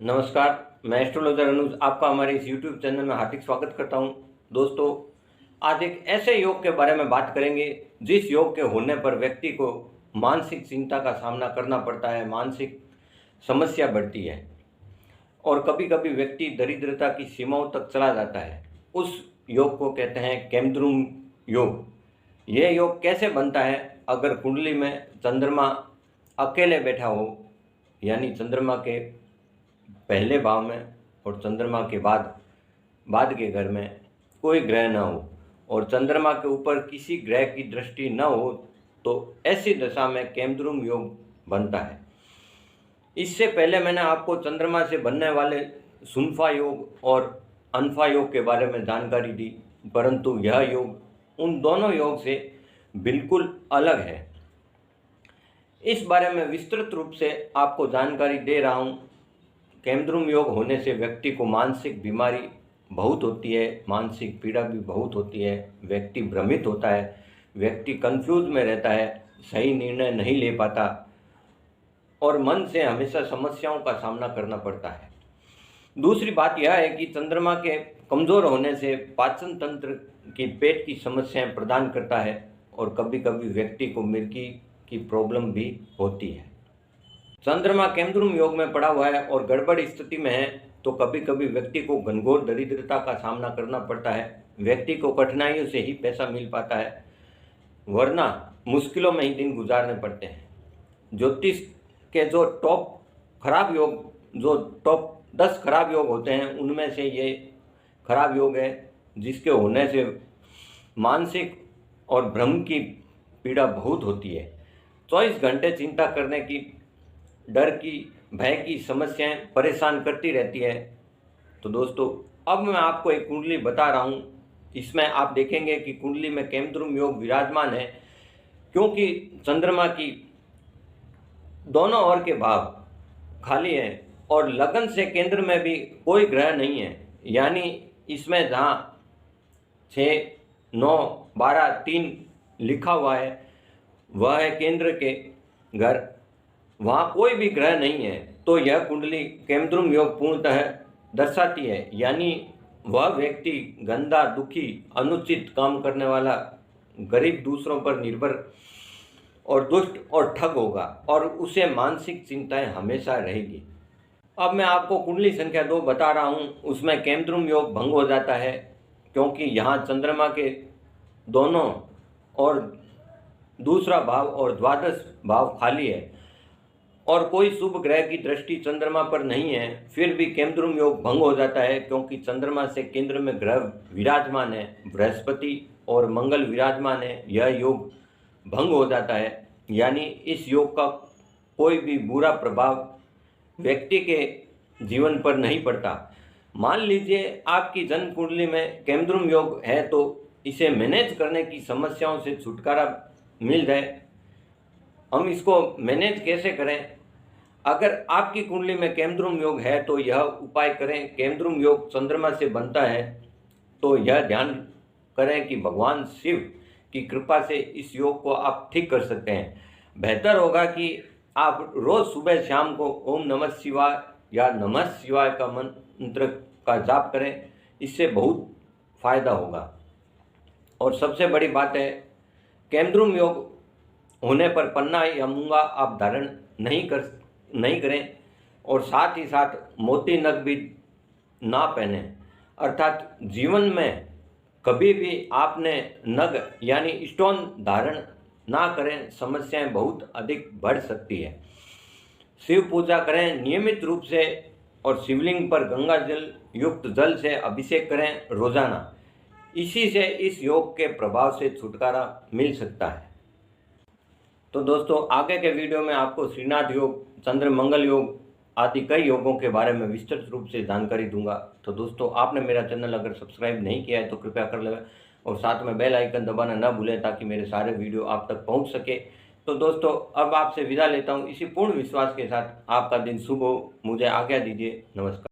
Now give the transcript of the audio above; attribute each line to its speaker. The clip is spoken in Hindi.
Speaker 1: नमस्कार, मैं एस्ट्रोलॉजर अनुज आपका हमारे इस यूट्यूब चैनल में हार्दिक स्वागत करता हूं। दोस्तों, आज एक ऐसे योग के बारे में बात करेंगे जिस योग के होने पर व्यक्ति को मानसिक चिंता का सामना करना पड़ता है, मानसिक समस्या बढ़ती है और कभी कभी व्यक्ति दरिद्रता की सीमाओं तक चला जाता है। उस योग को कहते हैं केमद्रुम योग। यह योग कैसे बनता है? अगर कुंडली में चंद्रमा अकेले बैठा हो, यानी चंद्रमा के पहले भाव में और चंद्रमा के बाद के घर में कोई ग्रह न हो और चंद्रमा के ऊपर किसी ग्रह की दृष्टि न हो, तो ऐसी दशा में केमद्रुम योग बनता है। इससे पहले मैंने आपको चंद्रमा से बनने वाले सुनफा योग और अनफा योग के बारे में जानकारी दी, परंतु यह योग उन दोनों योग से बिल्कुल अलग है। इस बारे में विस्तृत रूप से आपको जानकारी दे रहा हूँ। केमद्रुम योग होने से व्यक्ति को मानसिक बीमारी बहुत होती है, मानसिक पीड़ा भी बहुत होती है, व्यक्ति भ्रमित होता है, व्यक्ति कंफ्यूज में रहता है, सही निर्णय नहीं ले पाता और मन से हमेशा समस्याओं का सामना करना पड़ता है। दूसरी बात यह है कि चंद्रमा के कमज़ोर होने से पाचन तंत्र की पेट की समस्याएं प्रदान करता है और कभी कभी व्यक्ति को मिर्गी की प्रॉब्लम भी होती है। चंद्रमा केमद्रुम योग में पड़ा हुआ है और गड़बड़ स्थिति में है तो कभी कभी व्यक्ति को घनघोर दरिद्रता का सामना करना पड़ता है। व्यक्ति को कठिनाइयों से ही पैसा मिल पाता है, वरना मुश्किलों में ही दिन गुजारने पड़ते हैं। ज्योतिष के जो टॉप 10 खराब योग होते हैं, उनमें से ये खराब योग है, जिसके होने से मानसिक और भ्रम की पीड़ा बहुत होती है। 24 घंटे चिंता करने की, डर की, भय की समस्याएं परेशान करती रहती है। तो दोस्तों, अब मैं आपको एक कुंडली बता रहा हूं। इसमें आप देखेंगे कि कुंडली में केमद्रुम योग विराजमान है, क्योंकि चंद्रमा की दोनों ओर के भाव खाली हैं और लगन से केंद्र में भी कोई ग्रह नहीं है। यानी इसमें जहां 6, 9, 12, 3 लिखा हुआ है वह है केंद्र के घर, वहाँ कोई भी ग्रह नहीं है, तो यह कुंडली केमद्रुम योग पूर्णतः दर्शाती है। यानी वह व्यक्ति गंदा, दुखी, अनुचित काम करने वाला, गरीब, दूसरों पर निर्भर और दुष्ट और ठग होगा और उसे मानसिक चिंताएं हमेशा रहेगी। अब मैं आपको कुंडली संख्या 2 बता रहा हूँ। उसमें केमद्रुम योग भंग हो जाता है, क्योंकि यहाँ चंद्रमा के दोनों और दूसरा भाव और द्वादश भाव खाली है और कोई शुभ ग्रह की दृष्टि चंद्रमा पर नहीं है। फिर भी केमद्रुम योग भंग हो जाता है, क्योंकि चंद्रमा से केंद्र में ग्रह विराजमान है, बृहस्पति और मंगल विराजमान है। यह योग भंग हो जाता है, यानी इस योग का कोई भी बुरा प्रभाव व्यक्ति के जीवन पर नहीं पड़ता। मान लीजिए आपकी जन्म कुंडली में केमद्रुम योग है, तो इसे मैनेज करने की समस्याओं से छुटकारा मिल जाए। हम इसको मैनेज कैसे करें? अगर आपकी कुंडली में केमद्रुम योग है तो यह उपाय करें। केमद्रुम योग चंद्रमा से बनता है, तो यह ध्यान करें कि भगवान शिव की कृपा से इस योग को आप ठीक कर सकते हैं। बेहतर होगा कि आप रोज़ सुबह शाम को ओम नमः शिवाय या नमः शिवाय का मंत्र का जाप करें, इससे बहुत फायदा होगा। और सबसे बड़ी बात है, केमद्रुम योग होने पर पन्ना या मूंगा आप धारण नहीं करें और साथ ही साथ मोती नग भी ना पहने। अर्थात जीवन में कभी भी आपने नग यानी स्टोन धारण ना करें, समस्याएं बहुत अधिक बढ़ सकती है। शिव पूजा करें नियमित रूप से और शिवलिंग पर गंगा जल युक्त जल से अभिषेक करें रोजाना। इसी से इस योग के प्रभाव से छुटकारा मिल सकता है। तो दोस्तों, आगे के वीडियो में आपको श्रीनाथ योग, चंद्र मंगल योग आदि कई योगों के बारे में विस्तृत रूप से जानकारी दूंगा। तो दोस्तों, आपने मेरा चैनल अगर सब्सक्राइब नहीं किया है तो कृपया कर लें और साथ में बेल आइकन दबाना ना भूलें, ताकि मेरे सारे वीडियो आप तक पहुंच सके। तो दोस्तों, अब आपसे विदा लेता हूं इसी पूर्ण विश्वास के साथ। आपका दिन शुभ हो। मुझे आज्ञा दीजिए। नमस्कार।